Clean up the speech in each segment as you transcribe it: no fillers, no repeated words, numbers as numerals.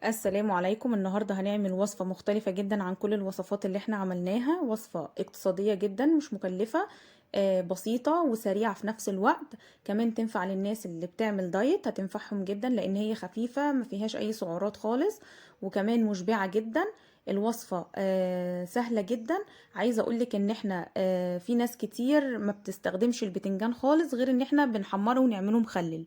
السلام عليكم. النهاردة هنعمل وصفة مختلفة جدا عن كل الوصفات اللي احنا عملناها. وصفة اقتصادية جدا، مش مكلفة، بسيطة وسريعة في نفس الوقت. كمان تنفع للناس اللي بتعمل دايت، هتنفعهم جدا لان هي خفيفة ما فيهاش اي سعرات خالص، وكمان مشبعة جدا. الوصفة سهلة جدا. عايزة اقولك ان احنا في ناس كتير ما بتستخدمش البتنجان خالص، غير ان احنا بنحمره ونعمله مخلل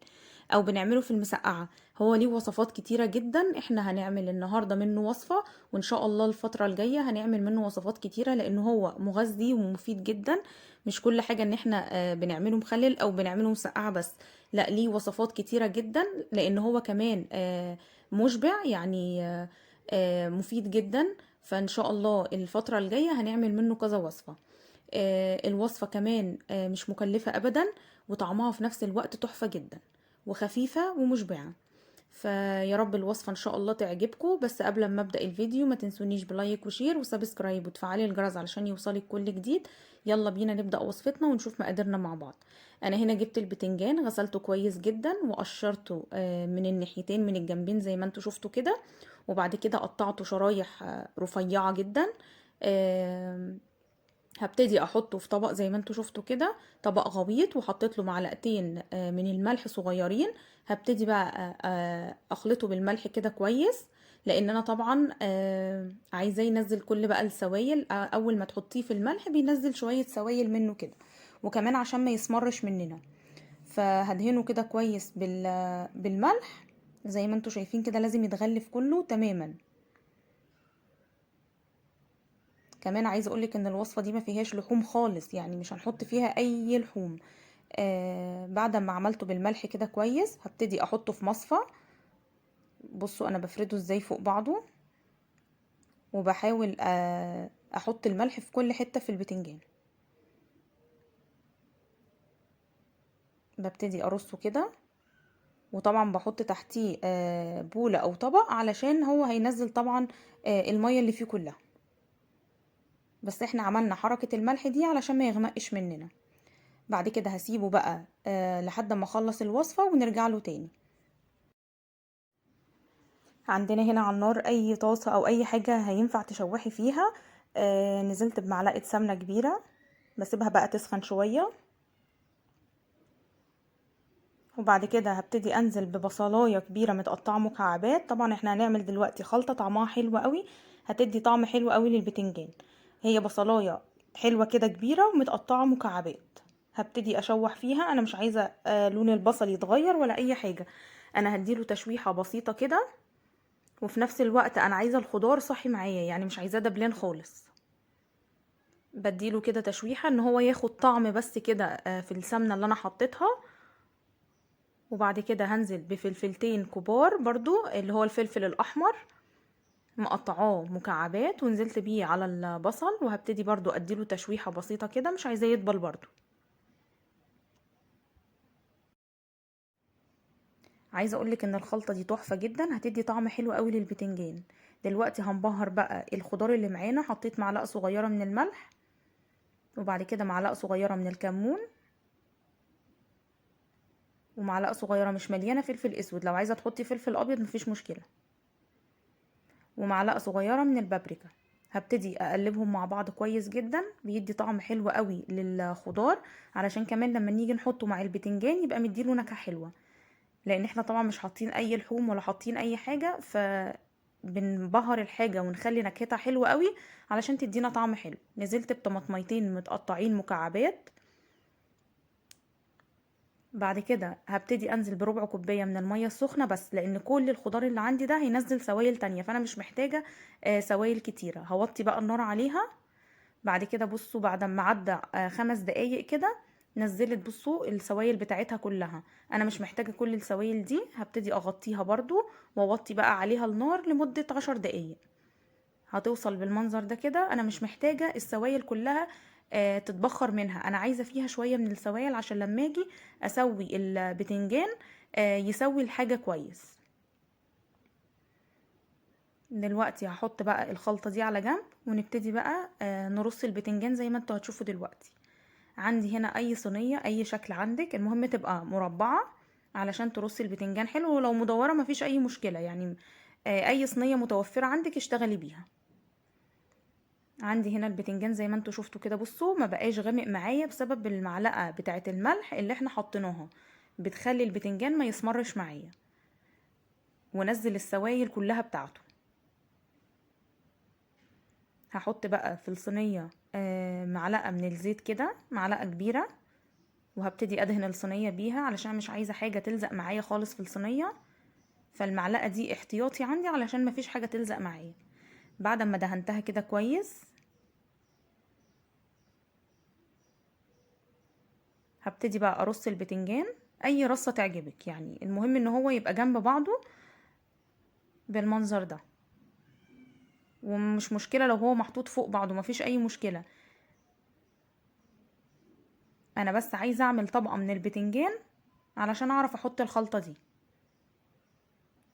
او بنعمله في المسقعة. هو ليه وصفات كتيرة جدا، احنا هنعمل النهاردة منه وصفة، وان شاء الله الفترة الجاية هنعمل منه وصفات كتيرة لانه هو مغذي ومفيد جدا. مش كل حاجة ان احنا بنعمله مخلل او بنعمله مسقعة بس، لا، ليه وصفات كتيرة جدا لان هو كمان مشبع يعني، مفيد جدا. فان شاء الله الفترة الجاية هنعمل منه كذا وصفة. الوصفة كمان مش مكلفة ابدا، وطعمها في نفس الوقت تحفة جدا وخفيفة ومشبعة. فيا رب الوصفة ان شاء الله تعجبكم. بس قبل ما ابدأ الفيديو ما تنسونيش بلايك وشير وسبسكرايب وتفعلي الجرس علشان يوصلك كل جديد. يلا بينا نبدأ وصفتنا ونشوف مقاديرنا مع بعض. انا هنا جبت البتنجان، غسلته كويس جدا وقشرته من الناحيتين من الجنبين زي ما انتوا شفتوا كده، وبعد كده قطعته شرايح رفيعة جدا. آم، هبتدي احطه في طبق زي ما انتوا شفتوا كده، طبق غويط، وحطيت له معلقتين من الملح صغيرين. هبتدي بقى اخلطه بالملح كده كويس، لان انا طبعا عايزاه ينزل كل بقى السوائل. اول ما تحطيه في الملح بينزل شوية سوائل منه كده، وكمان عشان ما يسمرش مننا. فهدهنه كده كويس بالملح زي ما انتوا شايفين كده، لازم يتغلف كله تماما. كمان عايزه اقولك ان الوصفه دي ما فيهاش لحوم خالص، يعني مش هنحط فيها اي لحوم. بعد ما عملته بالملح كده كويس هبتدي احطه في مصفى. بصوا انا بفرده ازاي فوق بعضه، وبحاول احط الملح في كل حته في البتنجان. ببتدي ارصه كده، وطبعا بحط تحتيه بولة او طبق علشان هو هينزل طبعا المية اللي فيه كلها. بس احنا عملنا حركة الملح دي علشان ما يغمقش مننا. بعد كده هسيبه بقى لحد ما اخلص الوصفة ونرجع له تاني. عندنا هنا على النار اي طاسة او اي حاجة هينفع تشوحي فيها. نزلت بمعلقة سمنة كبيرة، بسيبها بقى تسخن شوية. وبعد كده هبتدي انزل ببصلاية كبيرة متقطعة مكعبات. طبعا احنا هنعمل دلوقتي خلطة طعمها حلو قوي، هتدي طعم حلو قوي للبتنجان. هي بصلاية حلوة كده كبيرة ومتقطعة مكعبات. هبتدي اشوح فيها، انا مش عايزة لون البصل يتغير ولا اي حاجة، انا هديله تشويحة بسيطة كده. وفي نفس الوقت انا عايزة الخضار صحي معايا، يعني مش عايزاه دبلان خالص. بديله كده تشويحة ان هو ياخد طعم بس كده في السمنة اللي انا حطيتها. وبعد كده هنزل بفلفلتين كبار برضو، اللي هو الفلفل الاحمر، مقطعاه مكعبات ونزلت بيه على البصل، وهبتدي برضو اديله تشويحة بسيطة كده، مش عايزاه يدبل برضو. عايزة اقولك ان الخلطة دي تحفة جدا، هتدي طعم حلو قوي للبتنجان. دلوقتي هنبهر بقى الخضار اللي معانا. حطيت معلقة صغيرة من الملح، وبعد كده معلقة صغيرة من الكمون، ومعلقة صغيرة مش مليانة فلفل اسود، لو عايزة تحطي فلفل ابيض مفيش مشكلة، ومعلقة صغيرة من البابريكا. هبتدي اقلبهم مع بعض كويس جدا، بيدي طعم حلو قوي للخضار، علشان كمان لما نيجي نحطه مع البتنجان يبقى مديله نكهة حلوة. لان احنا طبعا مش حاطين اي لحوم ولا حاطين اي حاجة، بنبهر الحاجة ونخلي نكهتها حلوة قوي علشان تدينا طعم حلو. نزلت بطماطميتين متقطعين مكعبات. بعد كده هبتدي انزل بربع كوبايه من الميه السخنه بس، لان كل الخضار اللي عندي ده هينزل سوائل تانية، فانا مش محتاجه سوائل كتيره. هوطي بقى النار عليها. بعد كده بصوا بعد ما عدى 5 دقايق كده، نزلت بصوا السوائل بتاعتها كلها. انا مش محتاجه كل السوائل دي، هبتدي اغطيها برضو واوطي بقى عليها النار لمده 10 دقايق. هتوصل بالمنظر ده كده. انا مش محتاجة السوائل كلها تتبخر منها، انا عايزة فيها شوية من السوائل عشان لما اجي اسوي البتنجان يسوي الحاجة كويس. دلوقتي هحط بقى الخلطة دي على جنب، ونبتدي بقى نرص البتنجان زي ما انتوا هتشوفوا دلوقتي. عندي هنا اي صينية اي شكل عندك، المهم تبقى مربعة علشان ترصي البتنجان حلو، ولو مدورة مفيش اي مشكلة يعني. اي صينية متوفرة عندك اشتغلي بيها. عندي هنا البتنجان زي ما انتوا شفتوا كده، بصوا ما بقاش غامق معايا بسبب المعلقة بتاعة الملح اللي احنا حطيناها، بتخلي البتنجان ما يسمرش معايا، ونزل السوائل كلها بتاعته. هحط بقى في الصينية معلقة من الزيت كده، معلقة كبيرة، وهبتدي ادهن الصينية بيها علشان مش عايزة حاجة تلزق معايا خالص في الصينية، فالمعلقة دي احتياطي عندي علشان مفيش حاجة تلزق معايا. بعد ما دهنتها كده كويس، هبتدي بقى ارص البتنجان اي رصة تعجبك، يعني المهم ان هو يبقى جنب بعضه بالمنظر ده، ومش مشكلة لو هو محطوط فوق بعضه، مفيش اي مشكلة. انا بس عايزة اعمل طبقة من البتنجان علشان اعرف احط الخلطة دي،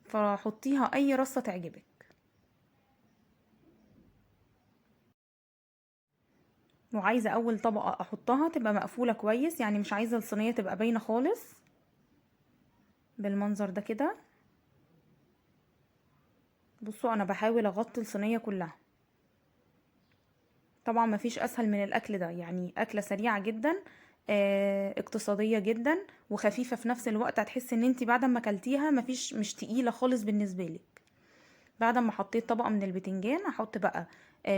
فحطيها اي رصة تعجبك. وعايزة اول طبقة احطها تبقى مقفولة كويس، يعني مش عايزة الصينية تبقى باينة خالص، بالمنظر ده كده. بصوا انا بحاول اغطي الصينية كلها. طبعا مفيش اسهل من الاكل ده، يعني اكلة سريعة جدا، اقتصادية جدا، وخفيفة في نفس الوقت. هتحسي ان انتي بعد ما اكلتيها مش تقيلة خالص بالنسبة لك. بعد ما حطيت طبقة من البتنجان، هحط بقى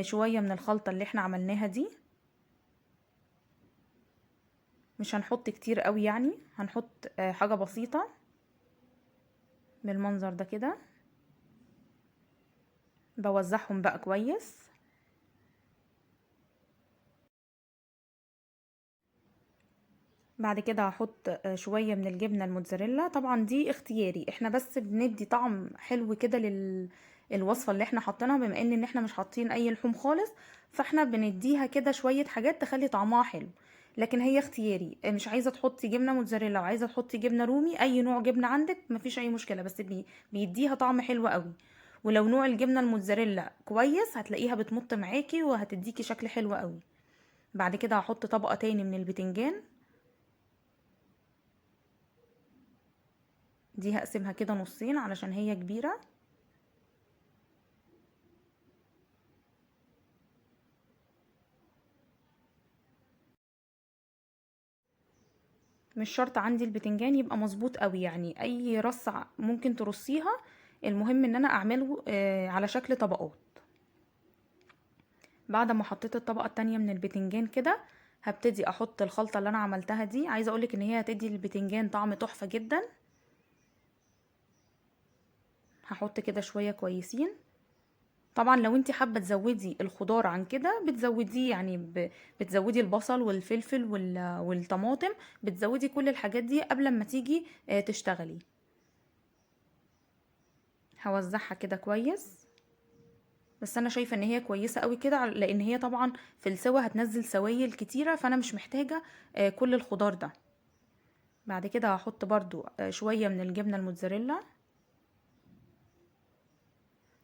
شوية من الخلطة اللي احنا عملناها دي. مش هنحط كتير قوي، يعني هنحط حاجة بسيطة بالمنظر ده كده. بوزعهم بقى كويس. بعد كده هحط شوية من الجبنة الموتزاريلا، طبعا دي اختياري، احنا بس بندي طعم حلو كده الوصفة اللي احنا حاطينها، بما ان احنا مش حاطين اي لحوم خالص، فاحنا بنديها كده شوية حاجات تخلي طعمها حلو. لكن هي اختياري، مش عايزة تحطي جبنة موتزاريلا وعايزة تحطي جبنة رومي، اي نوع جبنة عندك مفيش اي مشكلة، بس بيديها طعم حلو قوي. ولو نوع الجبنة الموتزاريلا كويس هتلاقيها بتمط معاكي وهتديكي شكل حلو قوي. بعد كده هحط طبقة تاني من البتنجان، دي هقسمها كده نصين علشان هي كبيرة. مش شرط عندي البتنجان يبقى مظبوط قوي، يعني اي رصة ممكن ترصيها، المهم ان انا اعمله على شكل طبقات. بعد ما حطيت الطبقة التانية من البتنجان كده، هبتدي احط الخلطة اللي انا عملتها دي. عايزة اقولك ان هي هتدي للبتنجان طعم تحفة جدا. هحط كده شوية كويسين. طبعا لو انت حابة تزودي الخضار عن كده بتزوديه، يعني بتزودي البصل والفلفل والطماطم، بتزودي كل الحاجات دي قبل ما تيجي تشتغلي. هوزعها كده كويس. بس انا شايفة ان هي كويسة قوي كده، لان هي طبعا في السوا هتنزل سوائل كتيرة، فانا مش محتاجة كل الخضار ده. بعد كده هحط برضو شوية من الجبنة الموتزاريلا.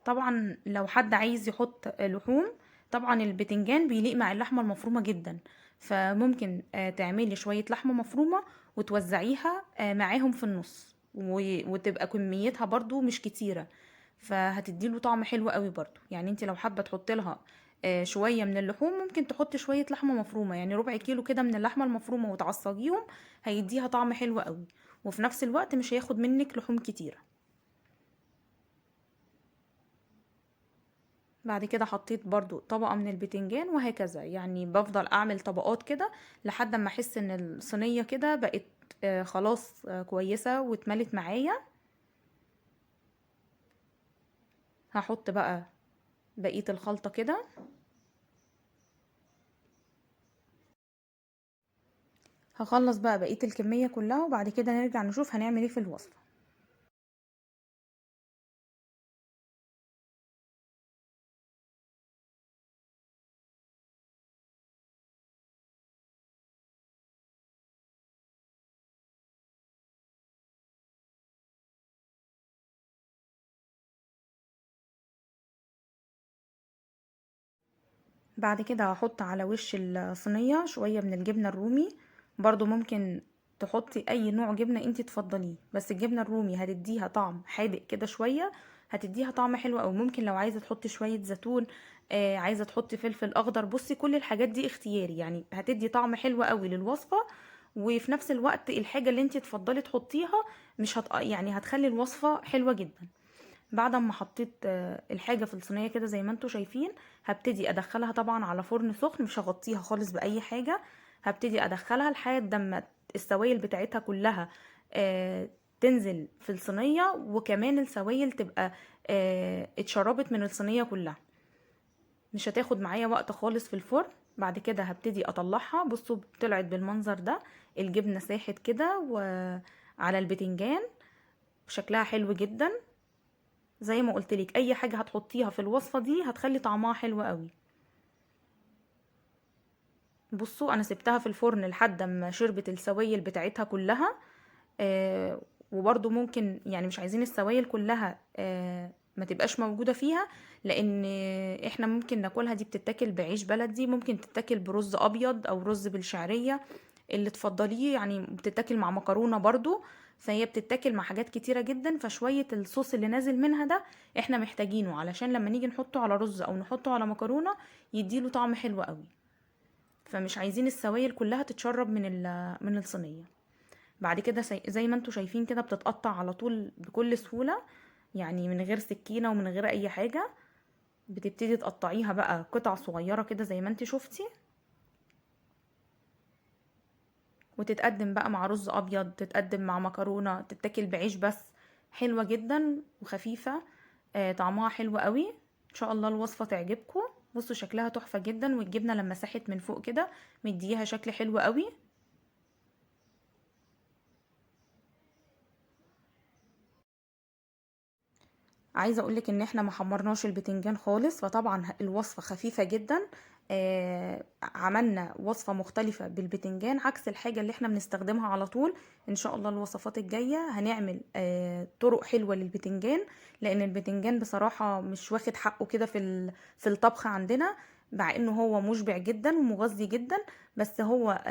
طبعا لو حد عايز يحط لحوم، طبعا البتنجان بيليق مع اللحمة المفرومة جدا، فممكن تعملي شوية لحمة مفرومة وتوزعيها معاهم في النص، وتبقى كميتها برضو مش كتيرة، فهتديله طعم حلو قوي برضو. يعني انت لو حابة تحط لها شوية من اللحوم، ممكن تحط شوية لحمة مفرومة، يعني ربع كيلو كده من اللحمة المفرومة وتعصجيهم، هيديها طعم حلو قوي، وفي نفس الوقت مش هياخد منك لحوم كتيرة. بعد كده حطيت برضو طبقة من البتنجان، وهكذا يعني بفضل اعمل طبقات كده لحد ما احس ان الصينية كده بقت خلاص كويسة واتملت معايا. هحط بقى بقية الخلطة كده. هخلص بقى بقية الكمية كلها، وبعد كده نرجع نشوف هنعمل ايه في الوصفة. بعد كده هحط على وش الصينية شوية من الجبنة الرومي، برضو ممكن تحطي اي نوع جبنة انتي تفضليه، بس الجبنة الرومي هتديها طعم حادق كده شوية، هتديها طعم حلو أوي. ممكن لو عايزة تحطي شوية زيتون، عايزة تحطي فلفل أخضر، بصي كل الحاجات دي اختياري، يعني هتدي طعم حلو أوي للوصفة. وفي نفس الوقت الحاجة اللي انتي تفضلي تحطيها مش يعني هتخلي الوصفة حلوة جدا. بعد ما حطيت الحاجة في الصينية كده زي ما انتوا شايفين، هبتدي ادخلها طبعا على فرن سخن، مش هغطيها خالص بأي حاجة. هبتدي ادخلها لحد ما السوائل بتاعتها كلها تنزل في الصينية، وكمان السوائل تبقى اتشربت من الصينية كلها. مش هتاخد معايا وقت خالص في الفرن. بعد كده هبتدي اطلعها. بصوا طلعت بالمنظر ده، الجبنة ساحت كده وعلى البتنجان، شكلها حلو جدا. زي ما قلتلك اي حاجة هتحطيها في الوصفة دي هتخلي طعمها حلو قوي. بصوا انا سبتها في الفرن لحد ما شربت السوائل بتاعتها كلها. وبرضو ممكن يعني مش عايزين السوائل كلها ما تبقاش موجودة فيها، لان احنا ممكن ناكلها. دي بتتاكل بعيش بلدي، ممكن تتاكل برز ابيض او رز بالشعرية اللي تفضليه، يعني بتتاكل مع مكرونة برضو. فهي بتتاكل مع حاجات كتيرة جدا. فشوية الصوص اللي نازل منها ده احنا محتاجينه علشان لما نيجي نحطه على رز او نحطه على مكرونة يديله طعم حلو قوي. فمش عايزين السوائل كلها تتشرب من الصينية. بعد كده زي ما انتوا شايفين كده بتتقطع على طول بكل سهولة، يعني من غير سكينة ومن غير اي حاجة. بتبتدي تقطعيها بقى قطع صغيرة كده زي ما انت شفتي، وتتقدم بقى مع رز ابيض، تتقدم مع مكرونة، تتاكل بعيش بس. حلوة جدا وخفيفة، طعمها حلو قوي. ان شاء الله الوصفة تعجبكم. بصوا شكلها تحفة جدا، والجبنة لما ساحت من فوق كده مديها شكل حلو قوي. عايزه اقولك ان احنا ما حمرناش البتنجان خالص، فطبعا الوصفه خفيفه جدا. عملنا وصفه مختلفه بالبتنجان عكس الحاجه اللي احنا بنستخدمها على طول. ان شاء الله الوصفات الجايه هنعمل طرق حلوه للبتنجان، لان البتنجان بصراحه مش واخد حقه كده في الطبخ عندنا، مع انه هو مشبع جدا ومغذي جدا. بس هو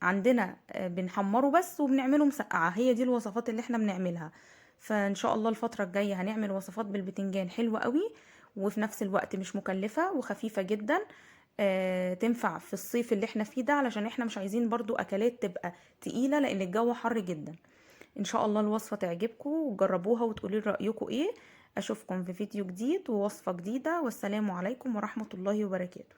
عندنا بنحمره بس وبنعمله مسقعة. هي دي الوصفات اللي احنا بنعملها. فان شاء الله الفترة الجاية هنعمل وصفات بالبتنجان حلوة قوي، وفي نفس الوقت مش مكلفة وخفيفة جدا. تنفع في الصيف اللي احنا فيه ده، علشان احنا مش عايزين برضو اكلات تبقى تقيلة لان الجو حر جدا. ان شاء الله الوصفة تعجبكم وجربوها وتقولي رأيكم ايه. اشوفكم في فيديو جديد ووصفة جديدة، والسلام عليكم ورحمة الله وبركاته.